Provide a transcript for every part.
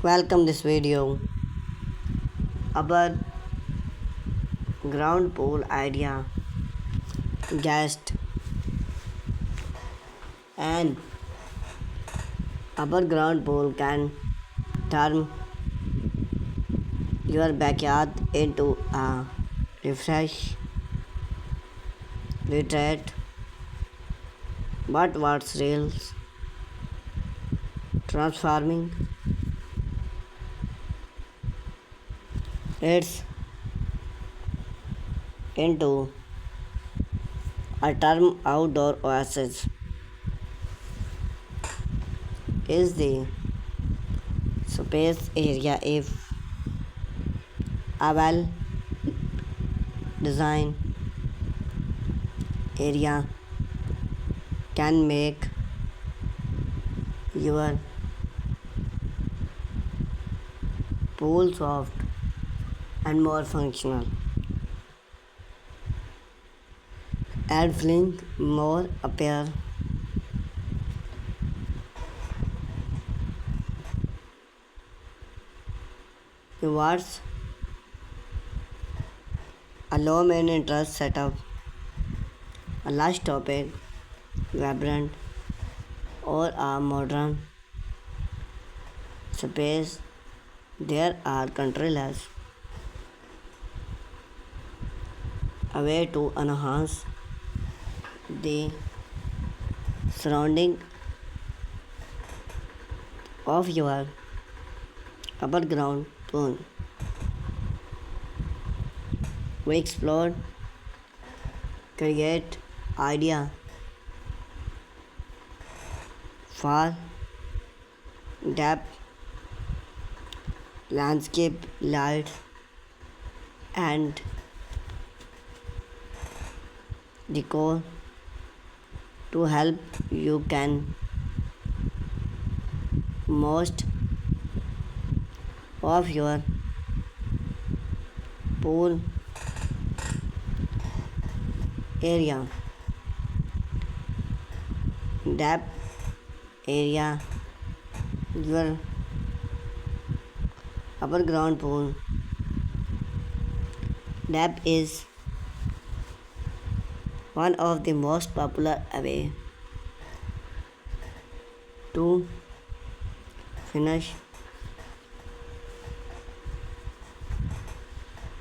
Welcome this video about ground pool idea guest and our ground pool can turn your backyard into a refresh retreat. But what's real transforming it's into a term outdoor oasis is the space area if a well designed area can make your pool soft and more functional and feeling more appear. Rewards a low maintenance setup, a lush topic, vibrant, or a modern space. There are countless a way to enhance the surrounding of your upper ground pool. We explored create idea for depth, landscape, light, and decor to help you can most of your pool area depth area your upper ground pool depth is one of the most popular way to finish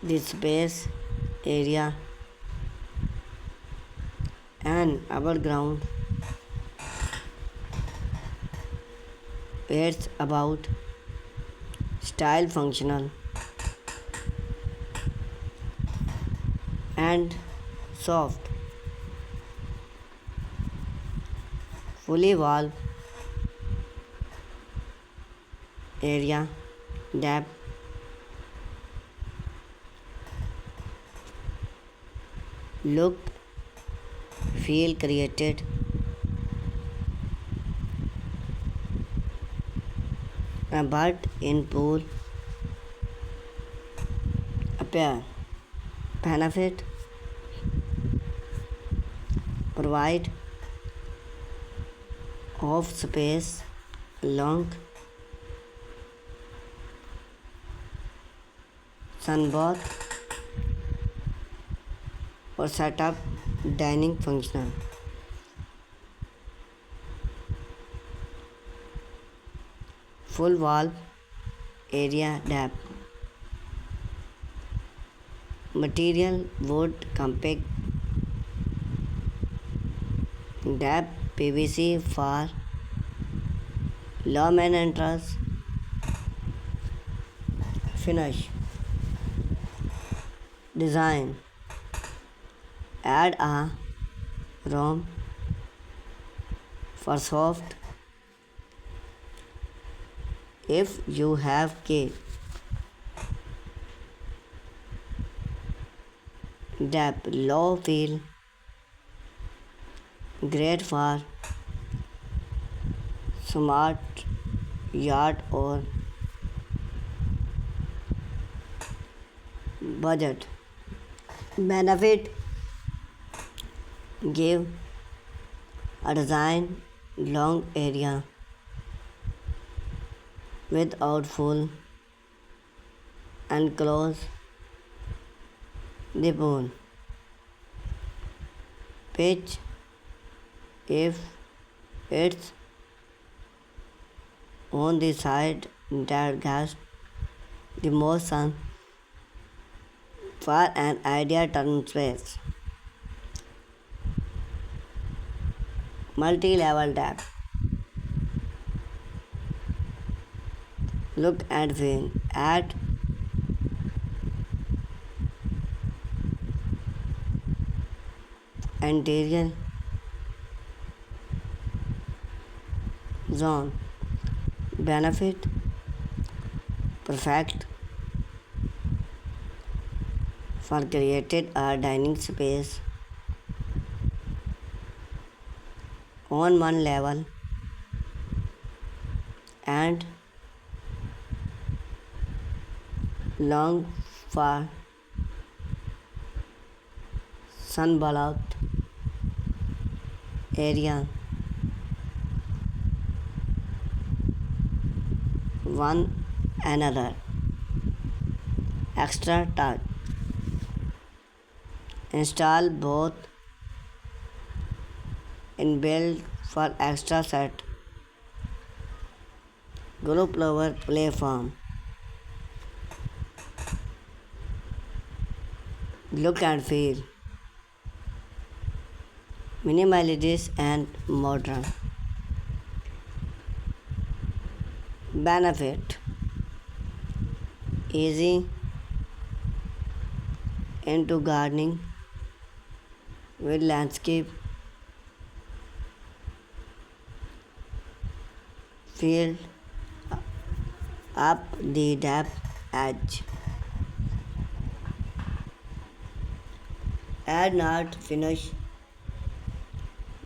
the space area and upper ground. It's about style, functional, and soft. Fully wall area depth look feel created but in pool appear benefit provide of space long sunbath or setup dining functional full wall area depth material wood compact depth PVC for low maintenance finish design add a room for soft if you have key depth low feel great for smart yard or budget benefit give a design long area without full and close the pool. Pitch if it's on the side that gets the most sun for an ideal turn space. Multi-level tap. Look and feel. Add anterior zone. Benefit perfect for created a dining space on one level and long for sunblocked area. One another extra touch. Install both inbuilt for extra set. Group lover platform. Look and feel. Minimalist and modern. Benefit easy into gardening with landscape field up the depth edge. Add not finish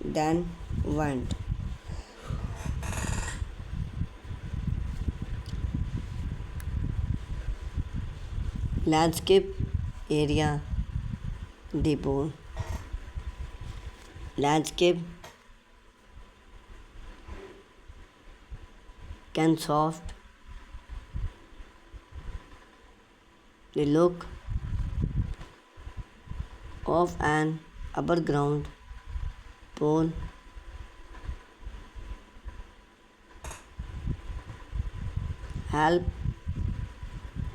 then went. Landscape area depot. Landscape can soft the look of an upper ground pool help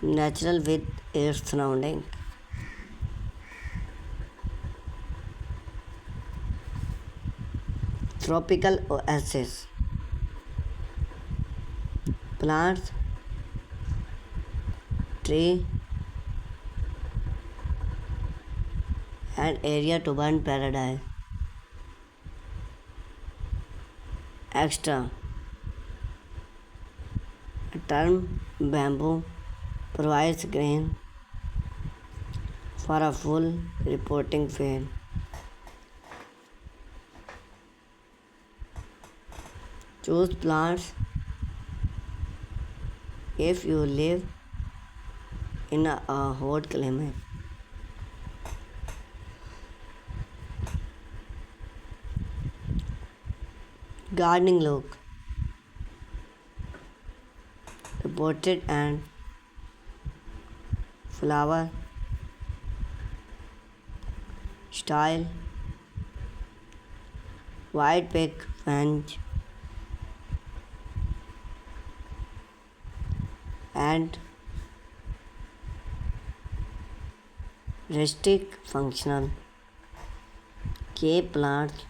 natural with its surrounding. Tropical oasis plants tree and area to burn paradise. Extra term bamboo provides grain for a full reporting field. Choose plants if you live in a hot climate. Gardening look. The potted and flower style. White pick fence and rustic functional cave plants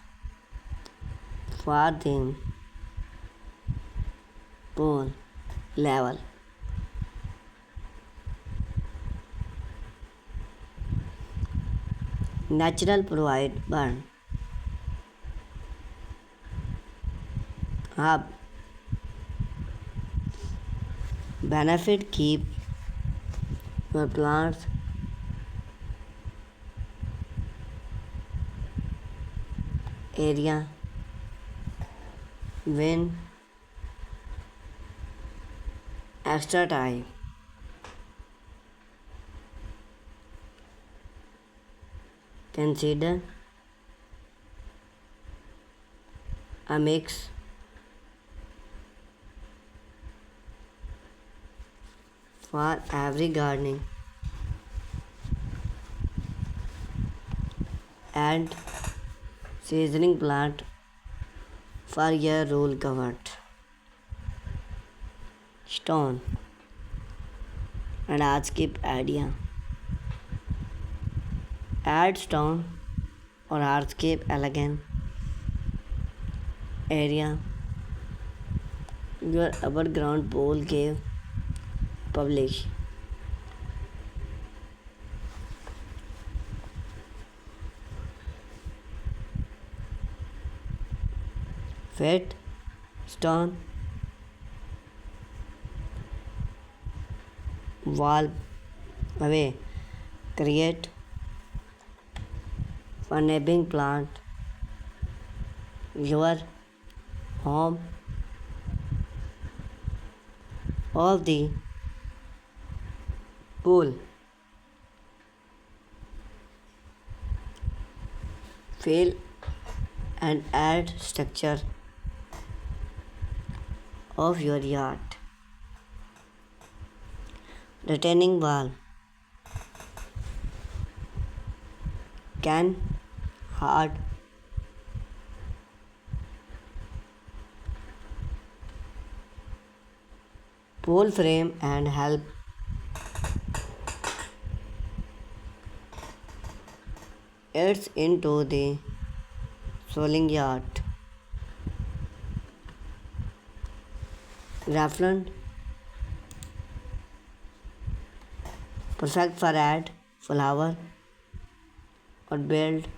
for the pool level. Natural provide burn. Hub benefit keep your plants area when extra time. Consider a mix for every gardening and seasoning plant for your roll covered stone and hardscape area. Add stone or hardscape elegant area. Your above ground pole cave publish. Fit stone wall away. Create for neighboring plant your home of the pool. Fill and add structure of your yard. Retaining wall can hard pole frame and help it's into the swelling yard. Raffland perfect for add flower or build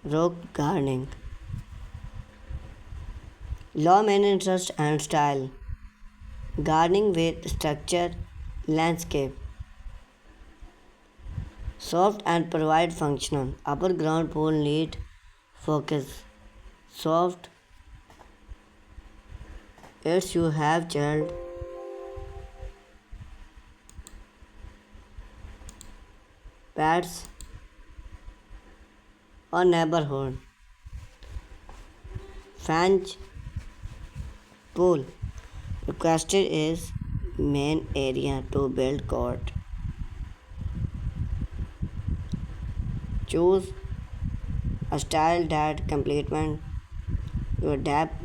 rock gardening. Law maintenance and style gardening with structure landscape soft and provide functional upper ground pole need focus soft as you have child pets or neighborhood Fanch pool requested is main area to build court. Choose a style that complement your depth